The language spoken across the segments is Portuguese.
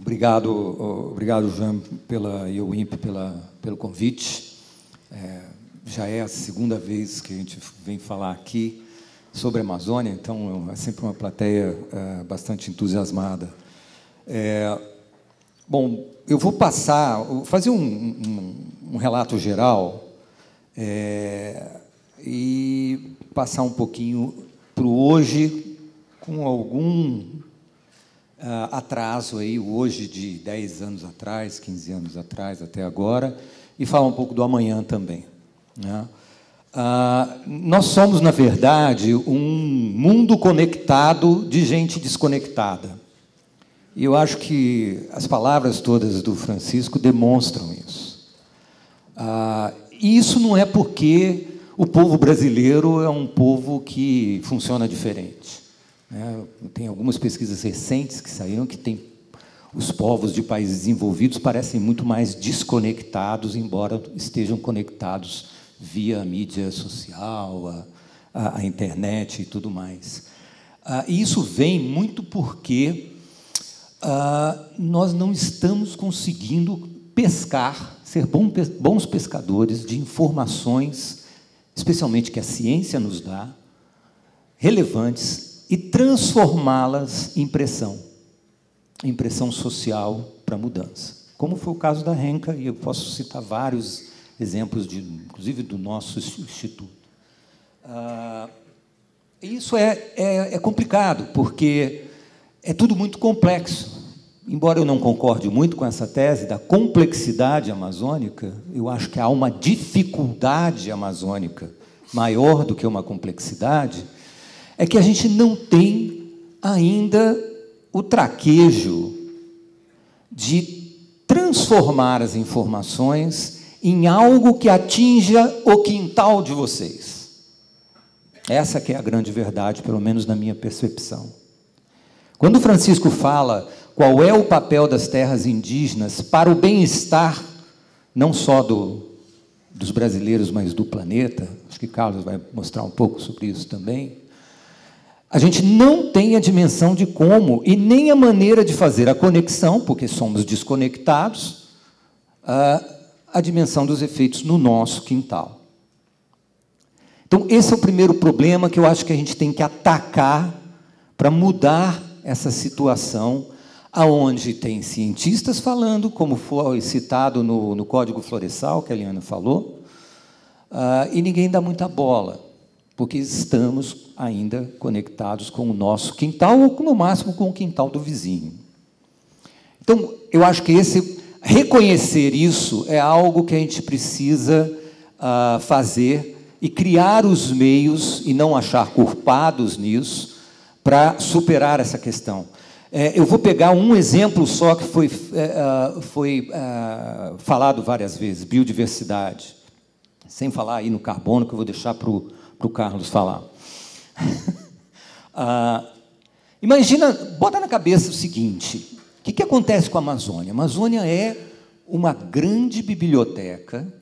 Obrigado, obrigado, Jean, e o INPE pelo convite. Já é a segunda vez que a gente vem falar aqui sobre a Amazônia, então é sempre uma plateia bastante entusiasmada. Bom, eu vou fazer um relato geral e passar um pouquinho para o hoje, com algum atraso aí, hoje de 10 anos atrás, 15 anos atrás, até agora, e falar um pouco do amanhã também, né? Nós somos, na verdade, um mundo conectado de gente desconectada. E eu acho que as palavras todas do Francisco demonstram isso. E isso não é porque o povo brasileiro é um povo que funciona diferente. Tem algumas pesquisas recentes que saíram que os povos de países desenvolvidos parecem muito mais desconectados, embora estejam conectados via a mídia social, a internet e tudo mais. E isso vem muito porque nós não estamos conseguindo pescar, ser bons pescadores de informações, especialmente que a ciência nos dá, relevantes, e transformá-las em pressão social para mudança. Como foi o caso da Renca, e eu posso citar vários exemplos, inclusive do nosso instituto. Isso é complicado, porque é tudo muito complexo. Embora eu não concorde muito com essa tese da complexidade amazônica, eu acho que há uma dificuldade amazônica maior do que uma complexidade, é que a gente não tem ainda o traquejo de transformar as informações em algo que atinja o quintal de vocês. Essa que é a grande verdade, pelo menos na minha percepção. Quando o Francisco fala qual é o papel das terras indígenas para o bem-estar, não só dos brasileiros, mas do planeta, acho que Carlos vai mostrar um pouco sobre isso também, a gente não tem a dimensão de como, e nem a maneira de fazer a conexão, porque somos desconectados, a dimensão dos efeitos no nosso quintal. Então, esse é o primeiro problema que eu acho que a gente tem que atacar para mudar essa situação, aonde tem cientistas falando, como foi citado no Código Florestal, que a Eliana falou, e ninguém dá muita bola, porque estamos ainda conectados com o nosso quintal, ou, no máximo, com o quintal do vizinho. Então, eu acho que reconhecer isso é algo que a gente precisa fazer e criar os meios, e não achar culpados nisso, para superar essa questão. Eu vou pegar um exemplo só que foi falado várias vezes, biodiversidade. Sem falar aí no carbono, que eu vou deixar para o Carlos falar. Imagina, bota na cabeça o seguinte: o que acontece com a Amazônia? A Amazônia é uma grande biblioteca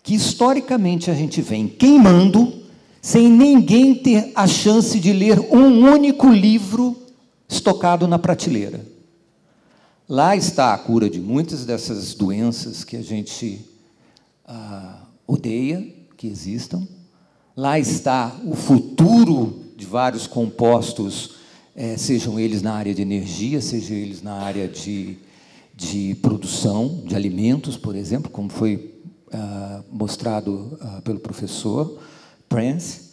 que, historicamente, a gente vem queimando sem ninguém ter a chance de ler um único livro estocado na prateleira. Lá está a cura de muitas dessas doenças que a gente odeia que existam. Lá está o futuro de vários compostos, sejam eles na área de energia, sejam eles na área de produção de alimentos, por exemplo, como foi mostrado pelo professor Prince.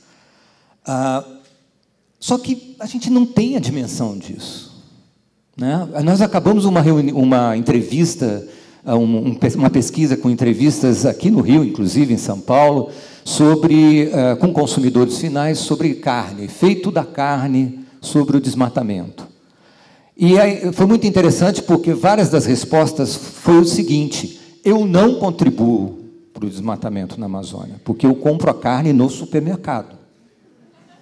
Só que a gente não tem a dimensão disso, né? Nós acabamos uma entrevista, uma pesquisa com entrevistas aqui no Rio, inclusive em São Paulo, com consumidores finais, sobre carne, efeito da carne sobre o desmatamento. E aí, foi muito interessante, porque várias das respostas foi o seguinte: eu não contribuo para o desmatamento na Amazônia, porque eu compro a carne no supermercado.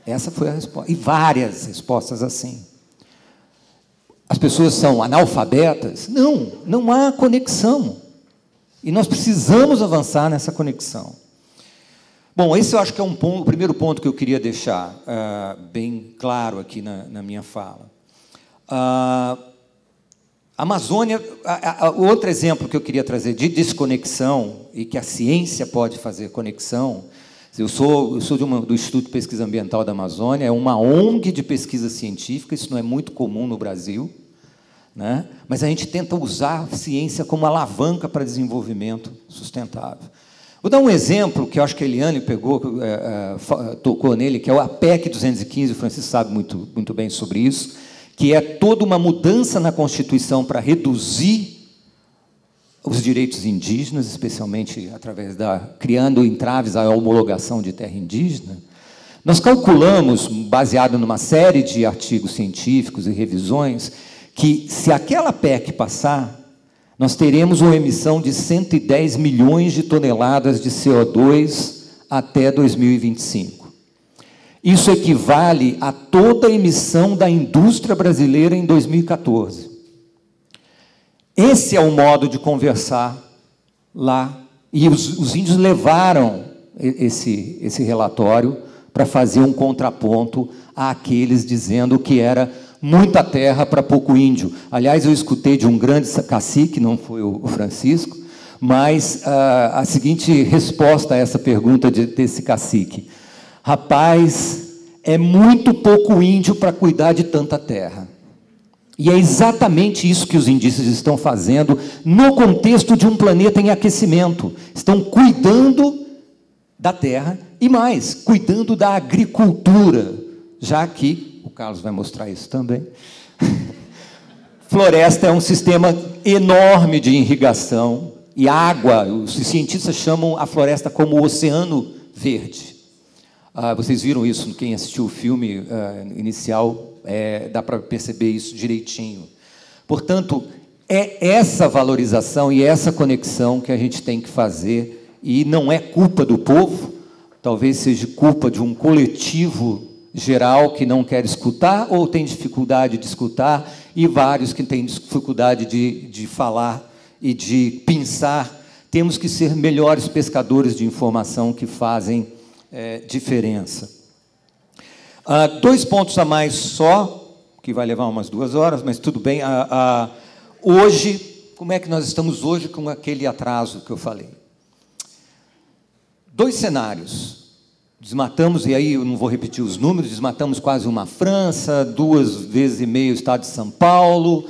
Essa foi a resposta. E várias respostas assim. As pessoas são analfabetas? Não, não há conexão. E nós precisamos avançar nessa conexão. Bom, esse eu acho que é o primeiro ponto que eu queria deixar bem claro aqui na minha fala. A Amazônia, outro exemplo que eu queria trazer de desconexão, e que a ciência pode fazer conexão, eu sou do Instituto de Pesquisa Ambiental da Amazônia, é uma ONG de pesquisa científica, isso não é muito comum no Brasil, né? Mas a gente tenta usar a ciência como alavanca para desenvolvimento sustentável. Vou dar um exemplo que eu acho que a Eliane tocou nele, que é a PEC 215, o Francisco sabe muito bem sobre isso, que é toda uma mudança na Constituição para reduzir os direitos indígenas, especialmente através criando entraves à homologação de terra indígena. Nós calculamos, baseado numa série de artigos científicos e revisões, que se aquela PEC passar, nós teremos uma emissão de 110 milhões de toneladas de CO2 até 2025. Isso equivale a toda a emissão da indústria brasileira em 2014. Esse é o modo de conversar lá. E os índios levaram esse relatório para fazer um contraponto àqueles dizendo que era muita terra para pouco índio. Aliás, eu escutei de um grande cacique, não foi o Francisco, mas a seguinte resposta a essa pergunta desse cacique: rapaz, é muito pouco índio para cuidar de tanta terra. E é exatamente isso que os indígenas estão fazendo no contexto de um planeta em aquecimento. Estão cuidando da terra e mais, cuidando da agricultura, já que, o Carlos vai mostrar isso também, floresta é um sistema enorme de irrigação e água. Os cientistas chamam a floresta como o oceano verde. Vocês viram isso, quem assistiu o filme inicial, dá para perceber isso direitinho. Portanto, é essa valorização e essa conexão que a gente tem que fazer, e não é culpa do povo, talvez seja culpa de um coletivo geral que não quer escutar ou tem dificuldade de escutar, e vários que têm dificuldade de falar e de pensar. Temos que ser melhores pescadores de informação que fazem diferença. 2 pontos a mais só, que vai levar umas 2 horas, mas tudo bem. Hoje, como é que nós estamos hoje com aquele atraso que eu falei? 2 cenários. Desmatamos, e aí eu não vou repetir os números, desmatamos quase uma França, 2,5 vezes o estado de São Paulo,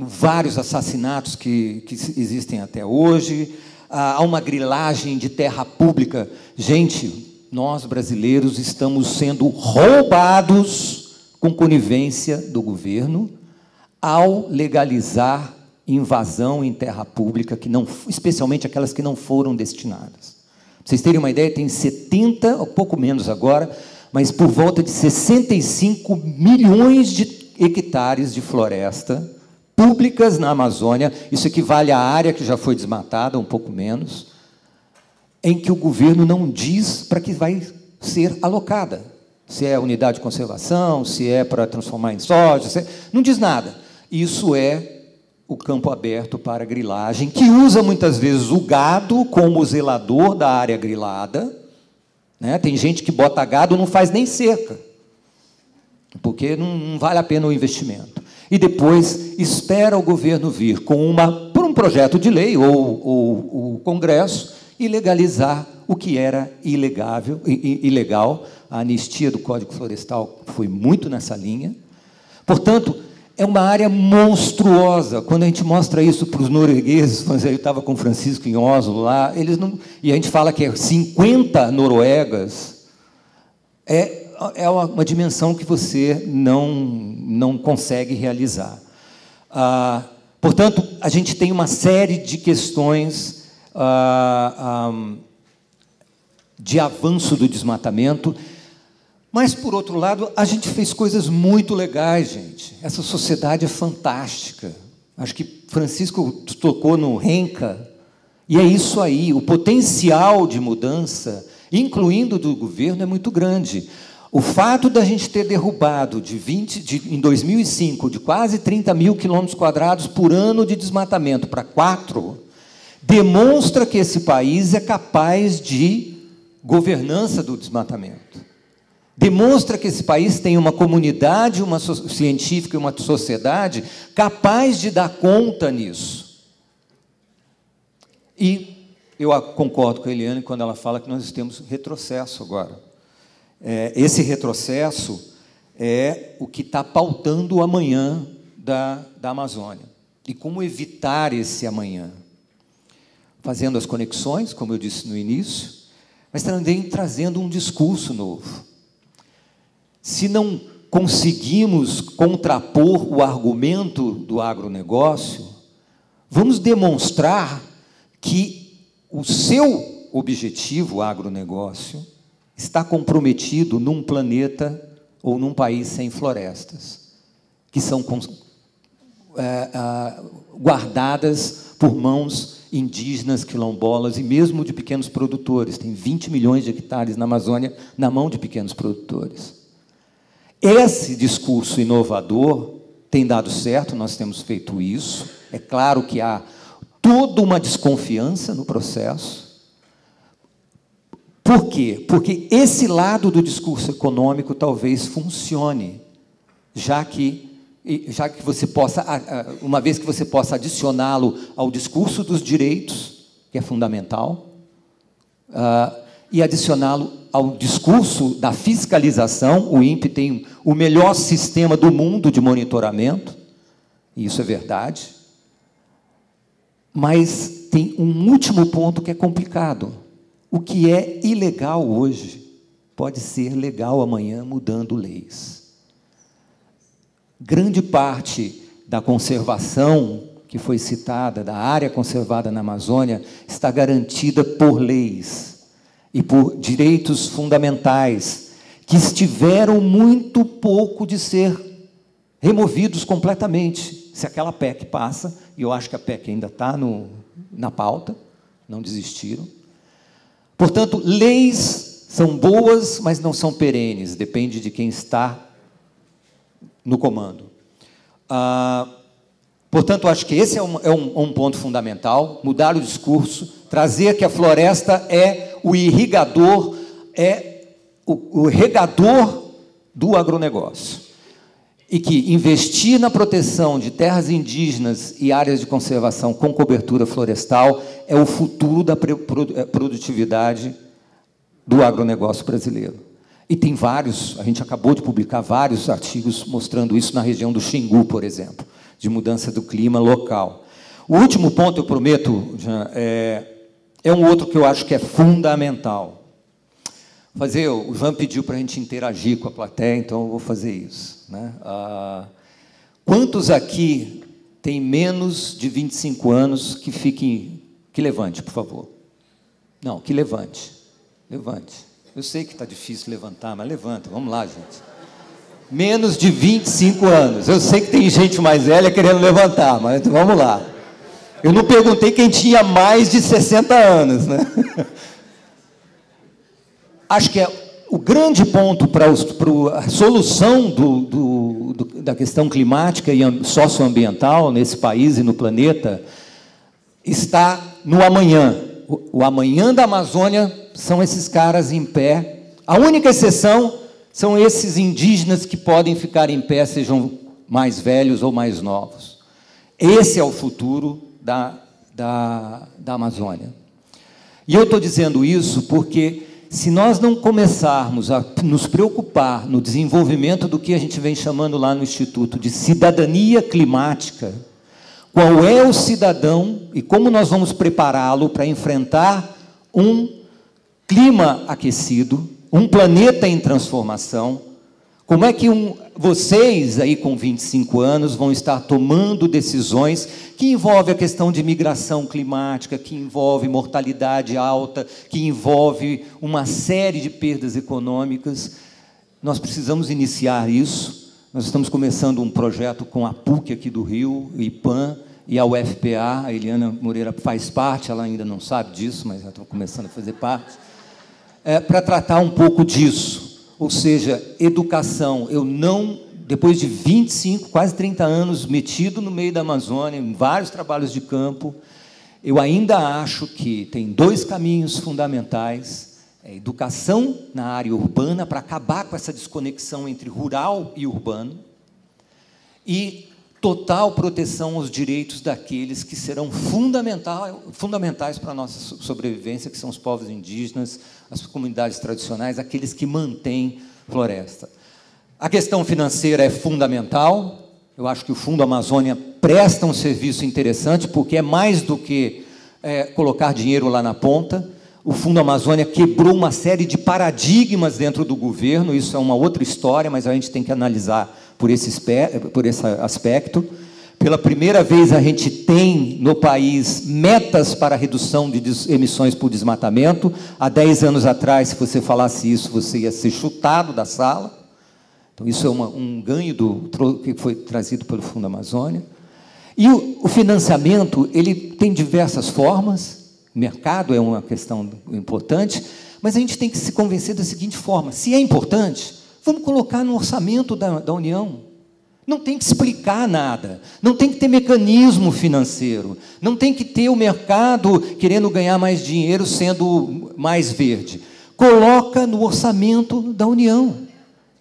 vários assassinatos que existem até hoje, há uma grilagem de terra pública. Gente, nós brasileiros estamos sendo roubados com conivência do governo ao legalizar invasão em terra pública, especialmente aquelas que não foram destinadas. Para vocês terem uma ideia, tem 70, um pouco menos agora, mas por volta de 65 milhões de hectares de floresta públicas na Amazônia, isso equivale à área que já foi desmatada, um pouco menos, em que o governo não diz para que vai ser alocada. Se é unidade de conservação, se é para transformar em soja, não diz nada. Isso é o campo aberto para grilagem, que usa muitas vezes o gado como zelador da área grilada, né? Tem gente que bota gado e não faz nem cerca, porque não vale a pena o investimento. E depois espera o governo vir por um projeto de lei, ou o Congresso, e legalizar o que era ilegal. A anistia do Código Florestal foi muito nessa linha. Portanto, é uma área monstruosa. Quando a gente mostra isso para os noruegueses, eu estava com o Francisco em Oslo lá, e a gente fala que 50 noruegas, é uma dimensão que você não consegue realizar. Portanto, a gente tem uma série de questões de avanço do desmatamento, mas, por outro lado, a gente fez coisas muito legais, gente. Essa sociedade é fantástica. Acho que Francisco tocou no Renca, e é isso aí. O potencial de mudança, incluindo do governo, é muito grande. O fato da gente ter derrubado em 2005, de quase 30 mil quilômetros quadrados por ano de desmatamento para 4, demonstra que esse país é capaz de governança do desmatamento. demonstra que esse país tem uma comunidade, uma científica e uma sociedade capaz de dar conta nisso. E eu concordo com a Eliane quando ela fala que nós temos retrocesso agora. Esse retrocesso é o que está pautando o amanhã da Amazônia. E como evitar esse amanhã? Fazendo as conexões, como eu disse no início, mas também trazendo um discurso novo. Se não conseguimos contrapor o argumento do agronegócio, vamos demonstrar que o seu objetivo, o agronegócio, está comprometido num planeta ou num país sem florestas, que são guardadas por mãos indígenas, quilombolas e mesmo de pequenos produtores. Tem 20 milhões de hectares na Amazônia na mão de pequenos produtores. Esse discurso inovador tem dado certo, nós temos feito isso. É claro que há toda uma desconfiança no processo. Por quê? Porque esse lado do discurso econômico talvez funcione, já que você possa, uma vez que você possa adicioná-lo ao discurso dos direitos, que é fundamental, e adicioná-lo ao discurso da fiscalização. O INPE tem o melhor sistema do mundo de monitoramento, e isso é verdade, mas tem um último ponto que é complicado. O que é ilegal hoje pode ser legal amanhã, mudando leis. Grande parte da conservação que foi citada, da área conservada na Amazônia, está garantida por leis e por direitos fundamentais, que estiveram muito pouco de ser removidos completamente. Se aquela PEC passa, e eu acho que a PEC ainda está na pauta, não desistiram. Portanto, leis são boas, mas não são perenes, depende de quem está no comando. Portanto, acho que esse é um ponto fundamental, mudar o discurso, trazer que a floresta é o irrigador, é o regador do agronegócio. E que investir na proteção de terras indígenas e áreas de conservação com cobertura florestal é o futuro da produtividade do agronegócio brasileiro. E tem vários, a gente acabou de publicar vários artigos mostrando isso na região do Xingu, por exemplo, de mudança do clima local. O último ponto, eu prometo, Jean, é um outro que eu acho que é fundamental. O Jean pediu para a gente interagir com a plateia, então eu vou fazer isso, né? Quantos aqui têm menos de 25 anos que levante, por favor. Não, que levante. Levante. Eu sei que está difícil levantar, mas levanta. Vamos lá, gente. Menos de 25 anos. Eu sei que tem gente mais velha querendo levantar, mas vamos lá. Eu não perguntei quem tinha mais de 60 anos, né? Acho que o grande ponto para a solução da questão climática e socioambiental nesse país e no planeta está no amanhã. O amanhã da Amazônia são esses caras em pé. A única exceção são esses indígenas que podem ficar em pé, sejam mais velhos ou mais novos. Esse é o futuro da Amazônia. E eu estou dizendo isso porque, se nós não começarmos a nos preocupar no desenvolvimento do que a gente vem chamando lá no Instituto de cidadania climática, qual é o cidadão e como nós vamos prepará-lo para enfrentar um clima aquecido, um planeta em transformação, como é que vocês, aí com 25 anos, vão estar tomando decisões que envolvem a questão de migração climática, que envolve mortalidade alta, que envolve uma série de perdas econômicas? Nós precisamos iniciar isso. Nós estamos começando um projeto com a PUC aqui do Rio, o IPAM, e a UFPA, a Eliana Moreira faz parte, ela ainda não sabe disso, mas já está começando a fazer parte, para tratar um pouco disso. Ou seja, educação. Eu não, depois de 25, quase 30 anos metido no meio da Amazônia, em vários trabalhos de campo, eu ainda acho que tem dois caminhos fundamentais educação na área urbana para acabar com essa desconexão entre rural e urbano, e total proteção aos direitos daqueles que serão fundamentais para a nossa sobrevivência, que são os povos indígenas, as comunidades tradicionais, aqueles que mantêm floresta. A questão financeira é fundamental. Eu acho que o Fundo Amazônia presta um serviço interessante, porque é mais do que colocar dinheiro lá na ponta. O Fundo Amazônia quebrou uma série de paradigmas dentro do governo, isso é uma outra história, mas a gente tem que analisar por esse aspecto. Pela primeira vez, a gente tem no país metas para redução de emissões por desmatamento. Há 10 anos atrás, se você falasse isso, você ia ser chutado da sala. Então, isso é um ganho que foi trazido pelo Fundo Amazônia. E o financiamento, ele tem diversas formas. O mercado é uma questão importante, mas a gente tem que se convencer da seguinte forma: se é importante, vamos colocar no orçamento da União. Não tem que explicar nada, não tem que ter mecanismo financeiro, não tem que ter o mercado querendo ganhar mais dinheiro sendo mais verde. Coloca no orçamento da União.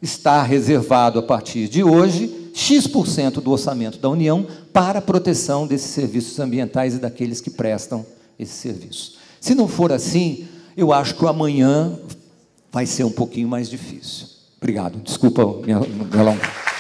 Está reservado, a partir de hoje, X% do orçamento da União para a proteção desses serviços ambientais e daqueles que prestam esse serviço. Se não for assim, eu acho que o amanhã vai ser um pouquinho mais difícil. Obrigado. Desculpa me alongar.